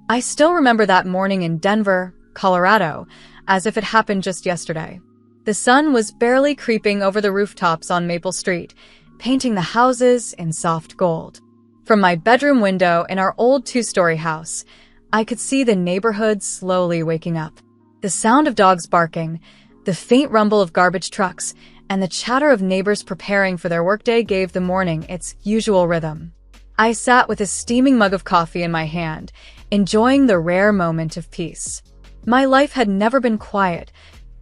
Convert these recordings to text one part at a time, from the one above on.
I still remember that morning in Denver, Colorado, as if it happened just yesterday. The sun was barely creeping over the rooftops on Maple Street, painting the houses in soft gold. From my bedroom window in our old two-story house, I could see the neighborhood slowly waking up. The sound of dogs barking, the faint rumble of garbage trucks, and the chatter of neighbors preparing for their workday gave the morning its usual rhythm. I sat with a steaming mug of coffee in my hand, enjoying the rare moment of peace. My life had never been quiet,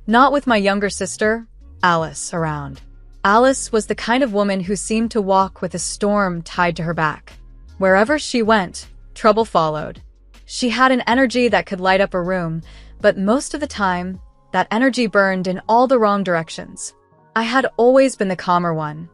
not with my younger sister, Alice, around. Alice was the kind of woman who seemed to walk with a storm tied to her back. Wherever she went, trouble followed. She had an energy that could light up a room, but most of the time, that energy burned in all the wrong directions. I had always been the calmer one,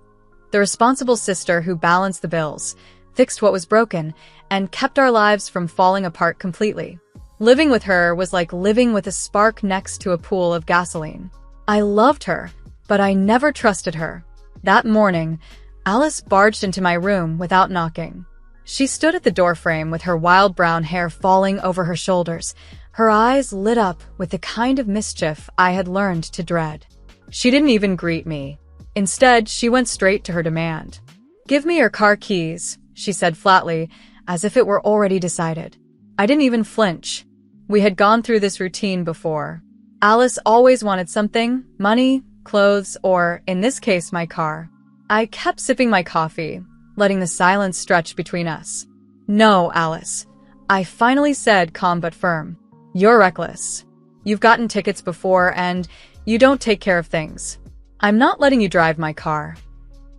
the responsible sister who balanced the bills, fixed what was broken, and kept our lives from falling apart completely. Living with her was like living with a spark next to a pool of gasoline. I loved her, but I never trusted her. That morning, Alice barged into my room without knocking. She stood at the doorframe with her wild brown hair falling over her shoulders, her eyes lit up with the kind of mischief I had learned to dread. She didn't even greet me. Instead, she went straight to her demand. "Give me your car keys," she said flatly, as if it were already decided. I didn't even flinch. We had gone through this routine before. Alice always wanted something, money, clothes, or, in this case, my car. I kept sipping my coffee, letting the silence stretch between us. "No, Alice," I finally said, calm but firm. "You're reckless. You've gotten tickets before, and you don't take care of things. I'm not letting you drive my car."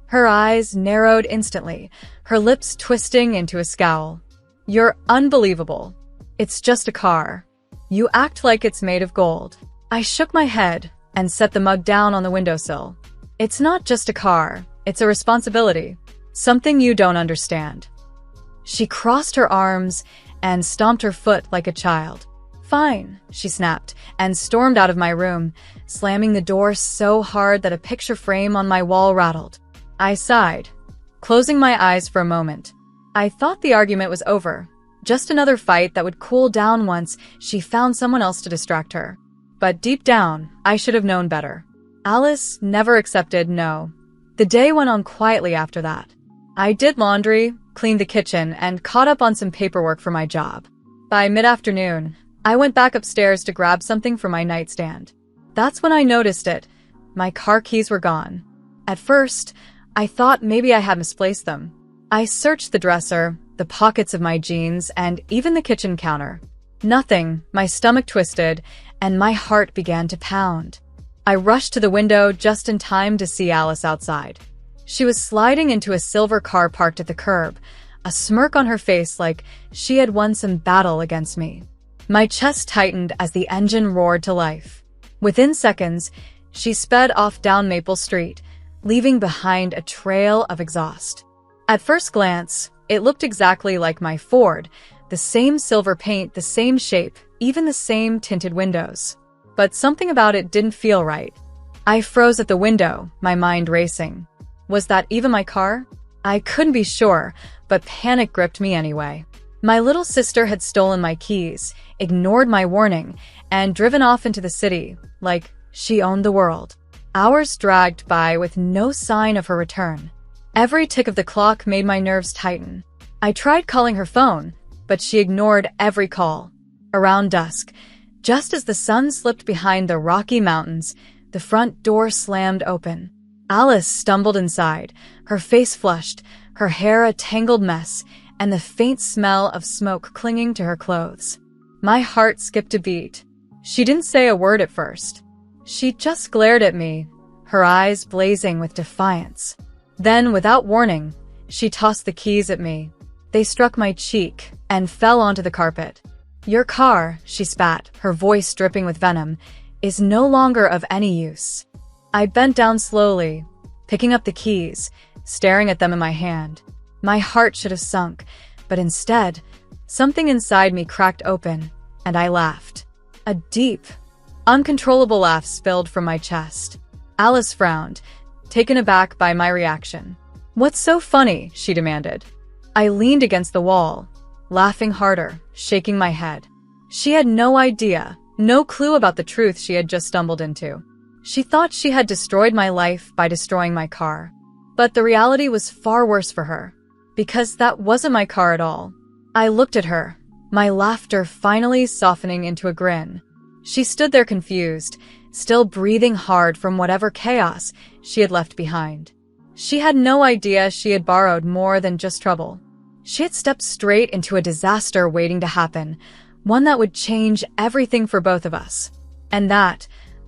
Her eyes narrowed instantly, her lips twisting into a scowl. "You're unbelievable. It's just a car. You act like it's made of gold." I shook my head and set the mug down on the windowsill. "It's not just a car. It's a responsibility. Something you don't understand." She crossed her arms and stomped her foot like a child. "Fine," she snapped, and stormed out of my room, slamming the door so hard that a picture frame on my wall rattled. I sighed, closing my eyes for a moment. I thought the argument was over, just another fight that would cool down once she found someone else to distract her. But deep down, I should have known better. Alice never accepted no. The day went on quietly after that. I did laundry, cleaned the kitchen, and caught up on some paperwork for my job. By mid-afternoon, I went back upstairs to grab something from my nightstand. That's when I noticed it. My car keys were gone. At first, I thought maybe I had misplaced them. I searched the dresser, the pockets of my jeans, and even the kitchen counter. Nothing. My stomach twisted, and my heart began to pound. I rushed to the window just in time to see Alice outside. She was sliding into a silver car parked at the curb, a smirk on her face like she had won some battle against me. My chest tightened as the engine roared to life. Within seconds, she sped off down Maple Street, leaving behind a trail of exhaust. At first glance, it looked exactly like my Ford, the same silver paint, the same shape, even the same tinted windows. But something about it didn't feel right. I froze at the window, my mind racing. Was that even my car? I couldn't be sure, but panic gripped me anyway. My little sister had stolen my keys, ignored my warning, and driven off into the city, like she owned the world. Hours dragged by with no sign of her return. Every tick of the clock made my nerves tighten. I tried calling her phone, but she ignored every call. Around dusk, just as the sun slipped behind the Rocky Mountains, the front door slammed open. Alice stumbled inside, her face flushed, her hair a tangled mess, and the faint smell of smoke clinging to her clothes. My heart skipped a beat. She didn't say a word at first. She just glared at me, her eyes blazing with defiance. Then, without warning, she tossed the keys at me. They struck my cheek and fell onto the carpet. "Your car," she spat, her voice dripping with venom, "is no longer of any use." I bent down slowly, picking up the keys, staring at them in my hand. My heart should have sunk, but instead, something inside me cracked open, and I laughed. A deep, uncontrollable laugh spilled from my chest. Alice frowned, taken aback by my reaction. "What's so funny?" she demanded. I leaned against the wall, laughing harder, shaking my head. She had no idea, no clue about the truth she had just stumbled into. She thought she had destroyed my life by destroying my car. But the reality was far worse for her, because that wasn't my car at all. I looked at her, my laughter finally softening into a grin. She stood there confused, still breathing hard from whatever chaos she had left behind. She had no idea she had borrowed more than just trouble. She had stepped straight into a disaster waiting to happen, one that would change everything for both of us. And that,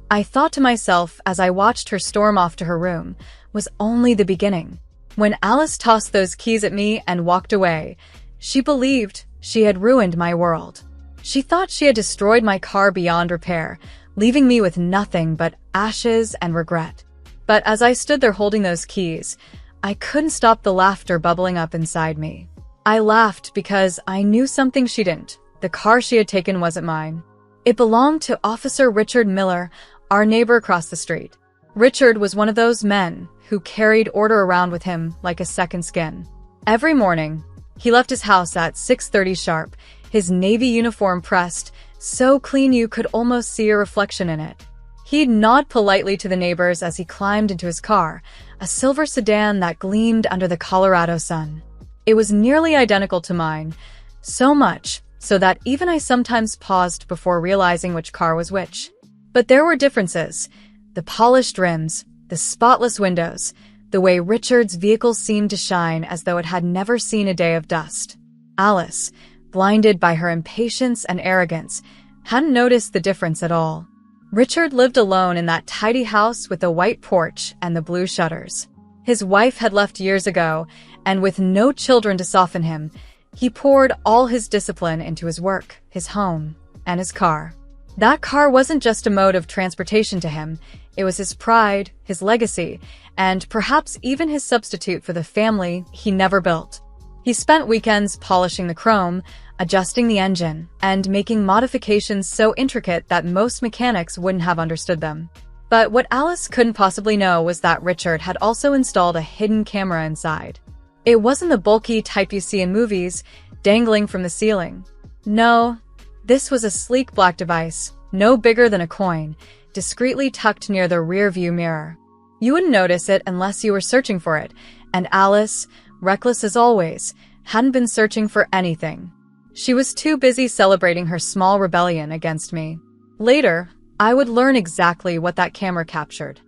I thought to myself as I watched her storm off to her room, was only the beginning. When Alice tossed those keys at me and walked away, she believed she had ruined my world. She thought she had destroyed my car beyond repair, leaving me with nothing but ashes and regret. But as I stood there holding those keys, I couldn't stop the laughter bubbling up inside me. I laughed because I knew something she didn't. The car she had taken wasn't mine. It belonged to Officer Richard Miller, our neighbor across the street. Richard was one of those men who carried order around with him like a second skin. Every morning, he left his house at 6:30 sharp, his navy uniform pressed, so clean you could almost see a reflection in it. He'd nod politely to the neighbors as he climbed into his car, a silver sedan that gleamed under the Colorado sun. It was nearly identical to mine, so much so that even I sometimes paused before realizing which car was which. But there were differences. The polished rims, the spotless windows, the way Richard's vehicle seemed to shine as though it had never seen a day of dust. Alice, blinded by her impatience and arrogance, hadn't noticed the difference at all. Richard lived alone in that tidy house with the white porch and the blue shutters. His wife had left years ago, and with no children to soften him, he poured all his discipline into his work, his home, and his car. That car wasn't just a mode of transportation to him, it was his pride, his legacy, and perhaps even his substitute for the family he never built. He spent weekends polishing the chrome, adjusting the engine, and making modifications so intricate that most mechanics wouldn't have understood them. But what Alice couldn't possibly know was that Richard had also installed a hidden camera inside. It wasn't the bulky type you see in movies, dangling from the ceiling. No, this was a sleek black device, no bigger than a coin, discreetly tucked near the rear-view mirror. You wouldn't notice it unless you were searching for it, and Alice, reckless as always, hadn't been searching for anything. She was too busy celebrating her small rebellion against me. Later, I would learn exactly what that camera captured.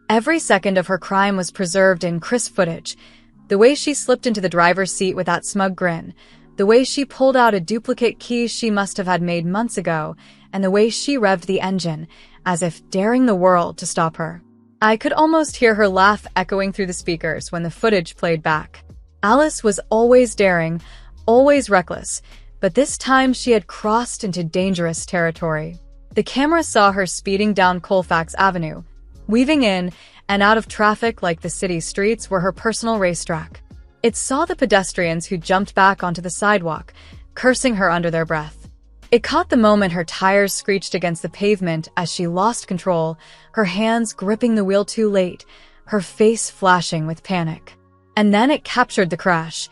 Every second of her crime was preserved in crisp footage. The way she slipped into the driver's seat with that smug grin, the way she pulled out a duplicate key she must have had made months ago, and the way she revved the engine, as if daring the world to stop her. I could almost hear her laugh echoing through the speakers when the footage played back. Alice was always daring, always reckless, but this time she had crossed into dangerous territory. The camera saw her speeding down Colfax Avenue, weaving in and out of traffic like the city streets were her personal racetrack. It saw the pedestrians who jumped back onto the sidewalk, cursing her under their breath. It caught the moment her tires screeched against the pavement as she lost control, her hands gripping the wheel too late, her face flashing with panic. And then it captured the crash,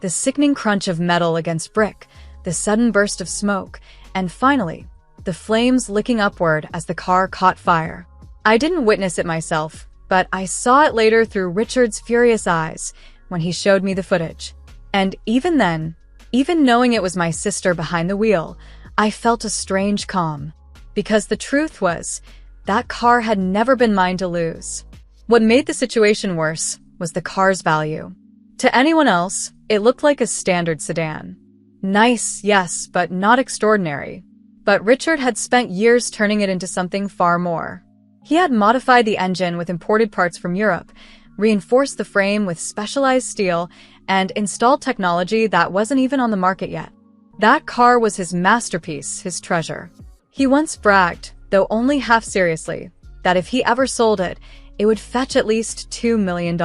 the sickening crunch of metal against brick, the sudden burst of smoke, and finally, the flames licking upward as the car caught fire. I didn't witness it myself, but I saw it later through Richard's furious eyes when he showed me the footage. And even then, even knowing it was my sister behind the wheel, I felt a strange calm. Because the truth was, that car had never been mine to lose. What made the situation worse was the car's value. To anyone else, it looked like a standard sedan. Nice, yes, but not extraordinary. But Richard had spent years turning it into something far more. He had modified the engine with imported parts from Europe, reinforced the frame with specialized steel, and installed technology that wasn't even on the market yet. That car was his masterpiece, his treasure. He once bragged, though only half seriously, that if he ever sold it, it would fetch at least $2 million.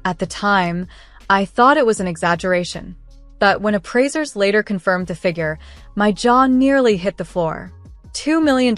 At the time, I thought it was an exaggeration. But when appraisers later confirmed the figure, my jaw nearly hit the floor. $2 million.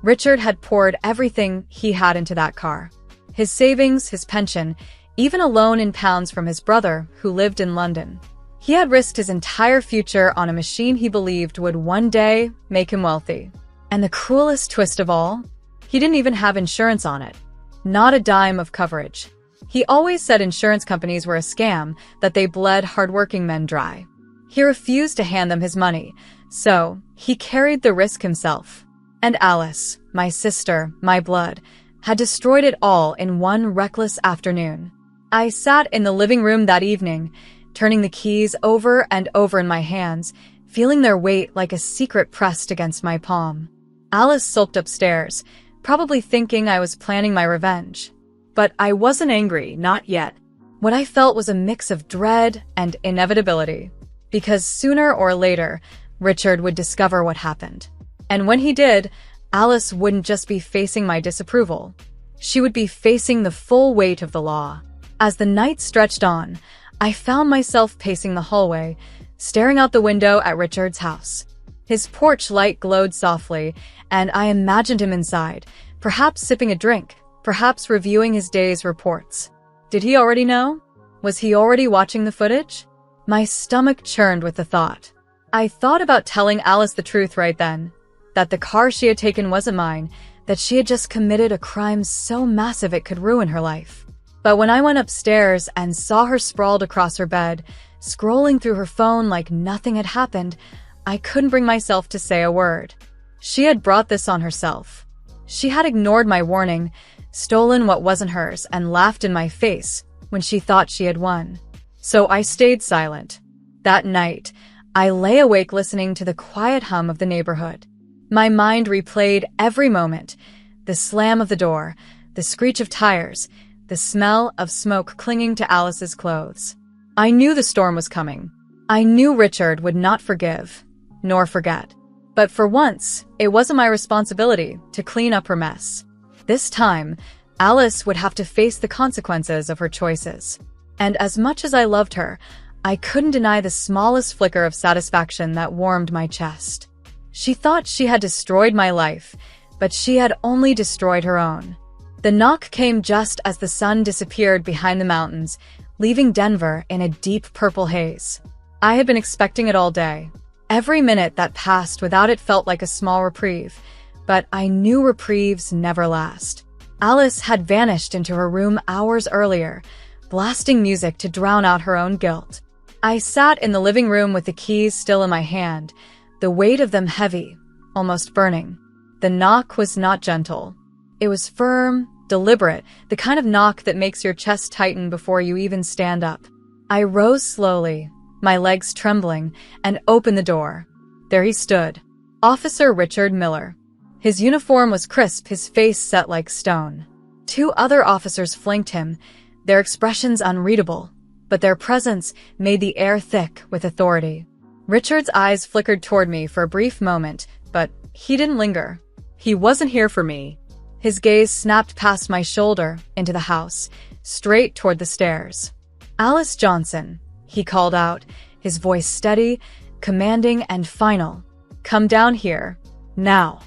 Richard had poured everything he had into that car. His savings, his pension, even a loan in pounds from his brother who lived in London. He had risked his entire future on a machine he believed would one day make him wealthy. And the cruelest twist of all, he didn't even have insurance on it. Not a dime of coverage. He always said insurance companies were a scam, that they bled hardworking men dry. He refused to hand them his money, so he carried the risk himself. And Alice, my sister, my blood, had destroyed it all in one reckless afternoon. I sat in the living room that evening, turning the keys over and over in my hands, feeling their weight like a secret pressed against my palm. Alice sulked upstairs, probably thinking I was planning my revenge. But I wasn't angry, not yet. What I felt was a mix of dread and inevitability. Because sooner or later, Richard would discover what happened. And when he did, Alice wouldn't just be facing my disapproval. She would be facing the full weight of the law. As the night stretched on, I found myself pacing the hallway, staring out the window at Richard's house. His porch light glowed softly, and I imagined him inside, perhaps sipping a drink, perhaps reviewing his day's reports. Did he already know? Was he already watching the footage? My stomach churned with the thought. I thought about telling Alice the truth right then, that the car she had taken wasn't mine, that she had just committed a crime so massive it could ruin her life. But when I went upstairs and saw her sprawled across her bed, scrolling through her phone like nothing had happened, I couldn't bring myself to say a word. She had brought this on herself. She had ignored my warning, stolen what wasn't hers, and laughed in my face when she thought she had won. So I stayed silent. That night, I lay awake listening to the quiet hum of the neighborhood. My mind replayed every moment, the slam of the door, the screech of tires, the smell of smoke clinging to Alice's clothes. I knew the storm was coming. I knew Richard would not forgive, nor forget. But for once, it wasn't my responsibility to clean up her mess. This time, Alice would have to face the consequences of her choices. And as much as I loved her, I couldn't deny the smallest flicker of satisfaction that warmed my chest. She thought she had destroyed my life, but she had only destroyed her own. The knock came just as the sun disappeared behind the mountains, leaving Denver in a deep purple haze. I had been expecting it all day. Every minute that passed without it felt like a small reprieve, but I knew reprieves never last. Alice had vanished into her room hours earlier, blasting music to drown out her own guilt. I sat in the living room with the keys still in my hand, the weight of them heavy, almost burning. The knock was not gentle. It was firm, deliberate, the kind of knock that makes your chest tighten before you even stand up. I rose slowly, my legs trembling, and opened the door. There he stood, Officer Richard Miller. His uniform was crisp, his face set like stone. Two other officers flanked him, their expressions unreadable, but their presence made the air thick with authority. Richard's eyes flickered toward me for a brief moment, but he didn't linger. He wasn't here for me. His gaze snapped past my shoulder into the house, straight toward the stairs. "Alice Johnson," he called out, his voice steady, commanding, and final. "Come down here, now."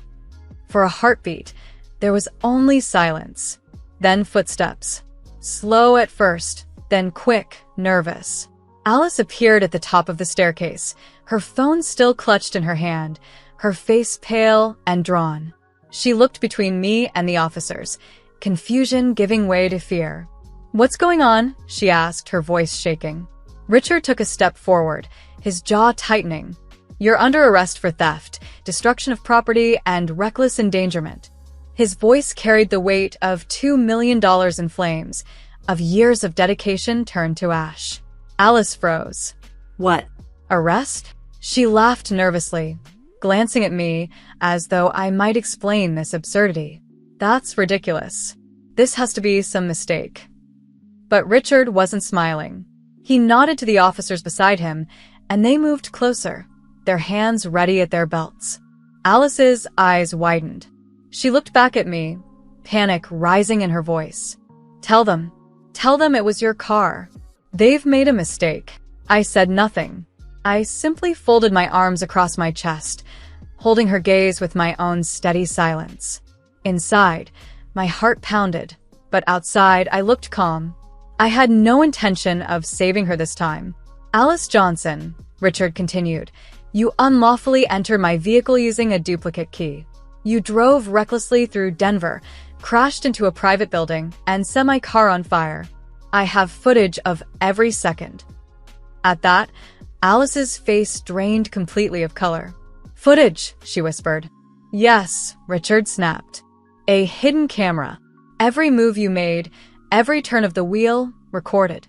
For a heartbeat, there was only silence. Then footsteps. Slow at first, then quick, nervous. Alice appeared at the top of the staircase, her phone still clutched in her hand, her face pale and drawn. She looked between me and the officers, confusion giving way to fear. "What's going on?" she asked, her voice shaking. Richard took a step forward, his jaw tightening. "You're under arrest for theft, destruction of property, and reckless endangerment." His voice carried the weight of $2 million in flames, of years of dedication turned to ash. Alice froze. "What? "Arrest?" She laughed nervously, glancing at me as though I might explain this absurdity. "That's ridiculous. This has to be some mistake." But Richard wasn't smiling. He nodded to the officers beside him, and they moved closer, their hands ready at their belts. Alice's eyes widened. She looked back at me, panic rising in her voice. Tell them it was your car. They've made a mistake." I said nothing. I simply folded my arms across my chest, holding her gaze with my own steady silence. Inside, my heart pounded, but outside I looked calm. I had no intention of saving her this time. Alice Johnson, Richard continued, you unlawfully entered my vehicle using a duplicate key. You drove recklessly through Denver, crashed into a private building, and set my car on fire. I have footage of every second. At that, Alice's face drained completely of color. Footage, she whispered. Yes, Richard snapped. A hidden camera. Every move you made, every turn of the wheel, recorded.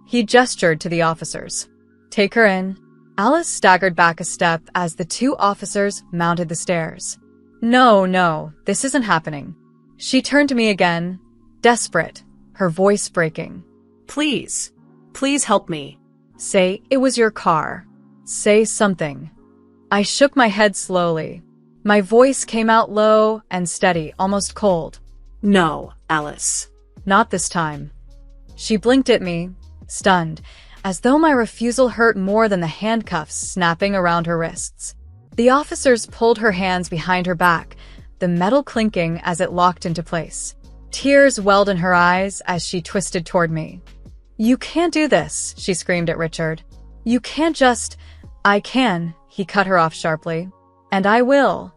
He gestured to the officers. Take her in. Alice staggered back a step as the two officers mounted the stairs. No, this isn't happening. She turned to me again, desperate, her voice breaking. Please help me. Say it was your car. Say something. I shook my head slowly. My voice came out low and steady, almost cold. No, Alice. Not this time. She blinked at me, stunned, as though my refusal hurt more than the handcuffs snapping around her wrists. The officers pulled her hands behind her back, the metal clinking as it locked into place. Tears welled in her eyes as she twisted toward me. You can't do this, she screamed at Richard. You can't just— I can, he cut her off sharply. And I will.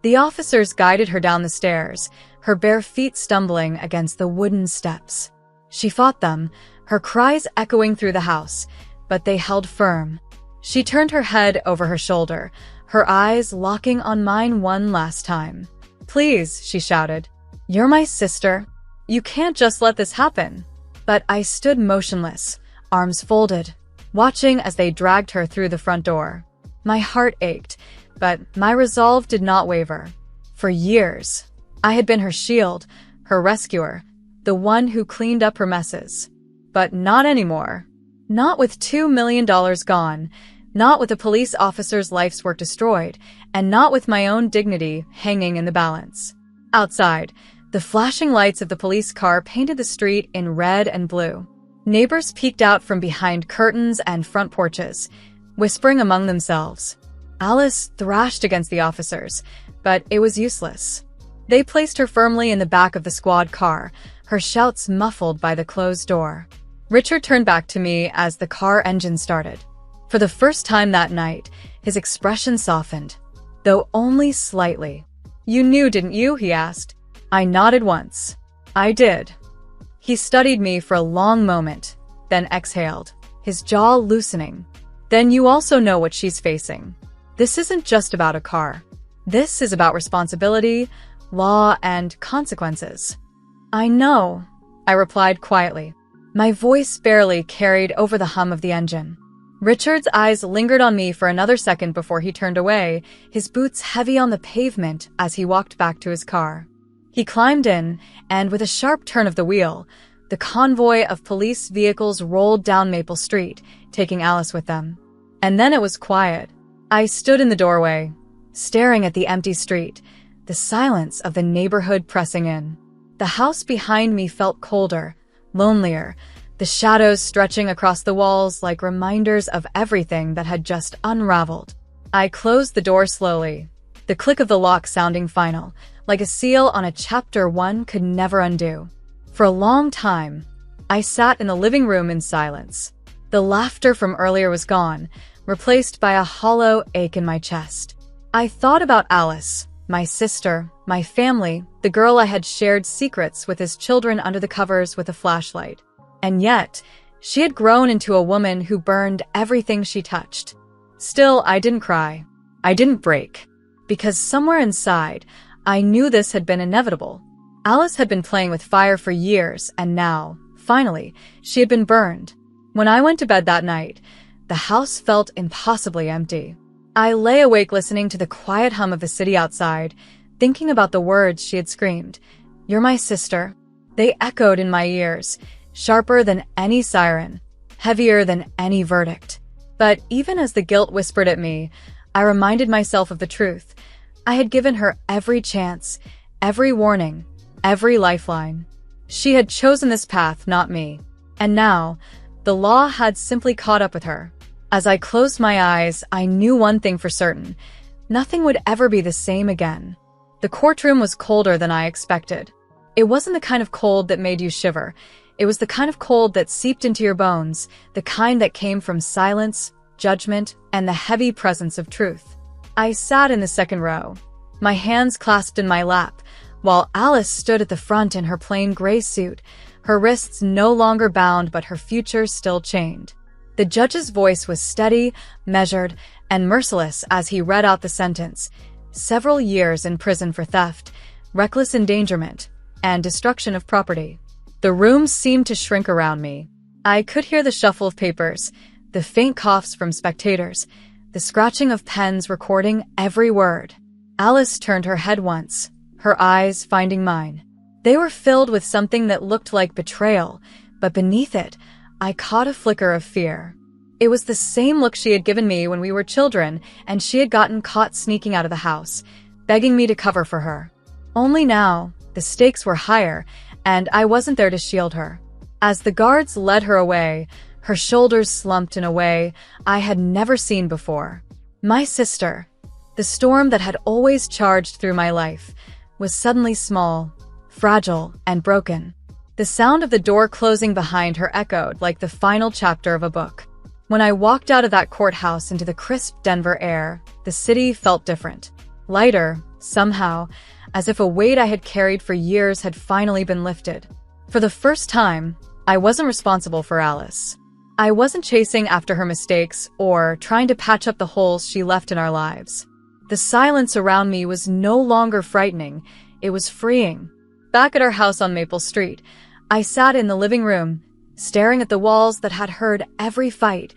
The officers guided her down the stairs, her bare feet stumbling against the wooden steps. She fought them, her cries echoing through the house, but they held firm. She turned her head over her shoulder, her eyes locking on mine one last time. Please, she shouted. You're my sister. You can't just let this happen. But I stood motionless, arms folded, watching as they dragged her through the front door. My heart ached, but my resolve did not waver. For years, I had been her shield, her rescuer, the one who cleaned up her messes. But not anymore. Not with $2 million gone, not with a police officer's life's work destroyed, and not with my own dignity hanging in the balance. Outside, the flashing lights of the police car painted the street in red and blue. Neighbors peeked out from behind curtains and front porches, whispering among themselves. Alice thrashed against the officers, but it was useless. They placed her firmly in the back of the squad car, her shouts muffled by the closed door. Richard turned back to me as the car engine started. For the first time that night, his expression softened, though only slightly. You knew, didn't you? He asked. I nodded once. I did. He studied me for a long moment, then exhaled, his jaw loosening. Then you also know what she's facing. This isn't just about a car. This is about responsibility, law, and consequences. I know, I replied quietly. My voice barely carried over the hum of the engine. Richard's eyes lingered on me for another second before he turned away, his boots heavy on the pavement as he walked back to his car. He climbed in, and with a sharp turn of the wheel, the convoy of police vehicles rolled down Maple Street, taking Alice with them. And then it was quiet. I stood in the doorway, staring at the empty street, the silence of the neighborhood pressing in. The house behind me felt colder, lonelier, the shadows stretching across the walls like reminders of everything that had just unraveled. I closed the door slowly, the click of the lock sounding final, like a seal on a chapter one could never undo. For a long time, I sat in the living room in silence. The laughter from earlier was gone, replaced by a hollow ache in my chest. I thought about Alice, my sister, my family, the girl I had shared secrets with as children under the covers with a flashlight. And yet, she had grown into a woman who burned everything she touched. Still, I didn't cry. I didn't break. Because somewhere inside, I knew this had been inevitable. Alice had been playing with fire for years, and now, finally, she had been burned. When I went to bed that night, the house felt impossibly empty. I lay awake listening to the quiet hum of the city outside, thinking about the words she had screamed. You're my sister. They echoed in my ears, sharper than any siren, heavier than any verdict. But even as the guilt whispered at me, I reminded myself of the truth. I had given her every chance, every warning, every lifeline. She had chosen this path, not me. And now, the law had simply caught up with her. As I closed my eyes, I knew one thing for certain. Nothing would ever be the same again. The courtroom was colder than I expected. It wasn't the kind of cold that made you shiver. It was the kind of cold that seeped into your bones, the kind that came from silence, judgment, and the heavy presence of truth. I sat in the second row, my hands clasped in my lap, while Alice stood at the front in her plain gray suit, her wrists no longer bound but her future still chained. The judge's voice was steady, measured, and merciless as he read out the sentence: several years in prison for theft, reckless endangerment, and destruction of property. The room seemed to shrink around me. I could hear the shuffle of papers, the faint coughs from spectators, the scratching of pens recording every word. Alice turned her head once, her eyes finding mine. They were filled with something that looked like betrayal, but beneath it, I caught a flicker of fear. It was the same look she had given me when we were children, and she had gotten caught sneaking out of the house, begging me to cover for her. Only now, the stakes were higher, and I wasn't there to shield her. As the guards led her away, her shoulders slumped in a way I had never seen before. My sister, the storm that had always charged through my life, was suddenly small, fragile, and broken. The sound of the door closing behind her echoed like the final chapter of a book. When I walked out of that courthouse into the crisp Denver air, the city felt different. Lighter, somehow, as if a weight I had carried for years had finally been lifted. For the first time, I wasn't responsible for Alice. I wasn't chasing after her mistakes or trying to patch up the holes she left in our lives. The silence around me was no longer frightening, it was freeing. Back at our house on Maple Street, I sat in the living room, staring at the walls that had heard every fight,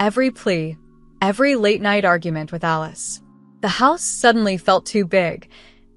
every plea, every late-night argument with Alice. The house suddenly felt too big,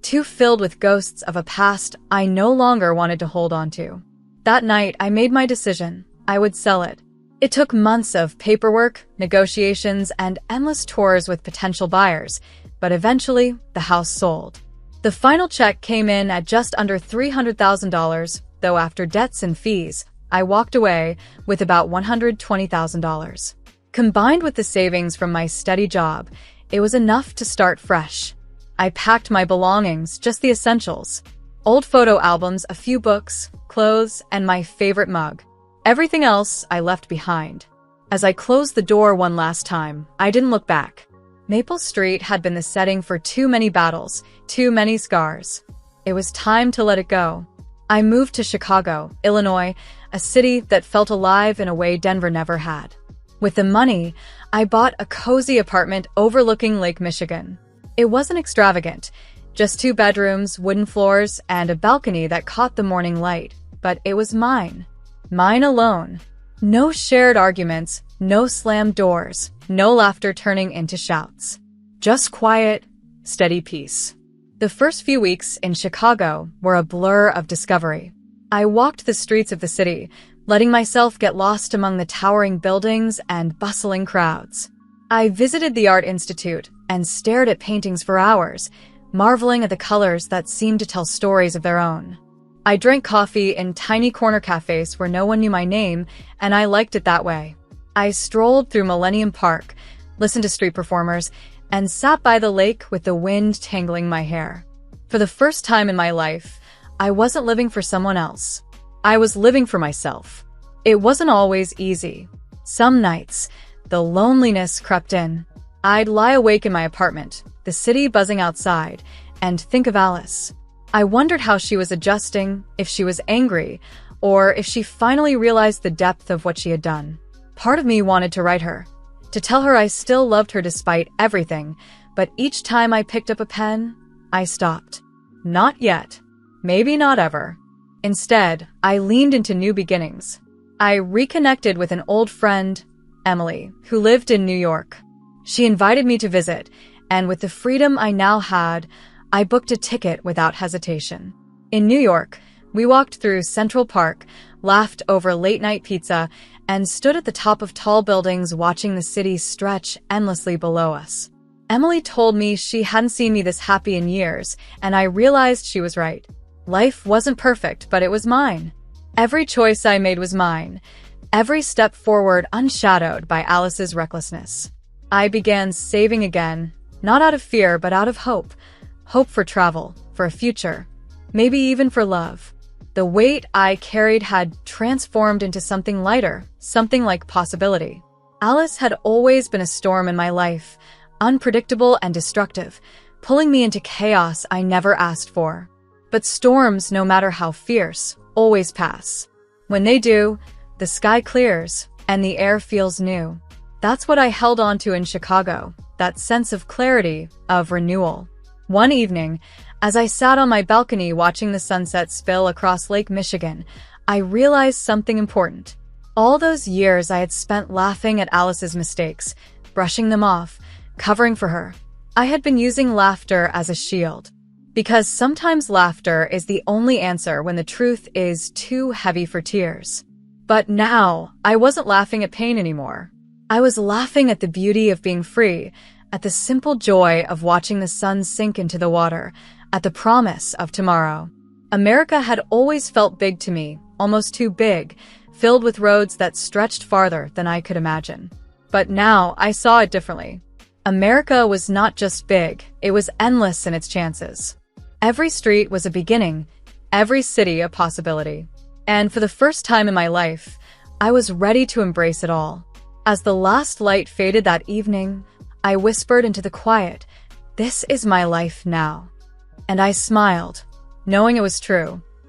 too filled with ghosts of a past I no longer wanted to hold on to. That night, I made my decision. I would sell it. It took months of paperwork, negotiations, and endless tours with potential buyers, but eventually, the house sold. The final check came in at just under $300,000, though after debts and fees, I walked away with about $120,000. Combined with the savings from my steady job, it was enough to start fresh. I packed my belongings, just the essentials. Old photo albums, a few books, clothes, and my favorite mug. Everything else I left behind. As I closed the door one last time, I didn't look back. Maple Street had been the setting for too many battles, too many scars. It was time to let it go. I moved to Chicago, Illinois, a city that felt alive in a way Denver never had. With the money, I bought a cozy apartment overlooking Lake Michigan. It wasn't extravagant, just 2 bedrooms, wooden floors, and a balcony that caught the morning light, but it was mine. Mine alone. No shared arguments, no slammed doors, no laughter turning into shouts. Just quiet, steady peace. The first few weeks in Chicago were a blur of discovery. I walked the streets of the city, letting myself get lost among the towering buildings and bustling crowds. I visited the Art Institute and stared at paintings for hours, marveling at the colors that seemed to tell stories of their own. I drank coffee in tiny corner cafes where no one knew my name, and I liked it that way. I strolled through Millennium Park, listened to street performers, and sat by the lake with the wind tangling my hair. For the first time in my life, I wasn't living for someone else. I was living for myself. It wasn't always easy. Some nights, the loneliness crept in. I'd lie awake in my apartment, the city buzzing outside, and think of Alice. I wondered how she was adjusting, if she was angry, or if she finally realized the depth of what she had done. Part of me wanted to write her, to tell her I still loved her despite everything, but each time I picked up a pen, I stopped. Not yet. Maybe not ever. Instead, I leaned into new beginnings. I reconnected with an old friend, Emily, who lived in New York. She invited me to visit, and with the freedom I now had, I booked a ticket without hesitation. In New York, we walked through Central Park, laughed over late-night pizza, and stood at the top of tall buildings watching the city stretch endlessly below us. Emily told me she hadn't seen me this happy in years, and I realized she was right. Life wasn't perfect, but it was mine. Every choice I made was mine, every step forward unshadowed by Alice's recklessness. I began saving again, not out of fear, but out of hope. Hope for travel, for a future, maybe even for love. The weight I carried had transformed into something lighter, something like possibility. Alice had always been a storm in my life, unpredictable and destructive, pulling me into chaos I never asked for. But storms, no matter how fierce, always pass. When they do, the sky clears and the air feels new. That's what I held on to in Chicago, that sense of clarity, of renewal. One evening, as I sat on my balcony watching the sunset spill across Lake Michigan, I realized something important. All those years I had spent laughing at Alice's mistakes, brushing them off, covering for her. I had been using laughter as a shield. Because sometimes laughter is the only answer when the truth is too heavy for tears. But now, I wasn't laughing at pain anymore. I was laughing at the beauty of being free, at the simple joy of watching the sun sink into the water, at the promise of tomorrow. America had always felt big to me, almost too big, filled with roads that stretched farther than I could imagine. But now, I saw it differently. America was not just big, it was endless in its chances. Every street was a beginning, every city a possibility. And for the first time in my life, I was ready to embrace it all. As the last light faded that evening, I whispered into the quiet, "This is my life now." And I smiled, knowing it was true.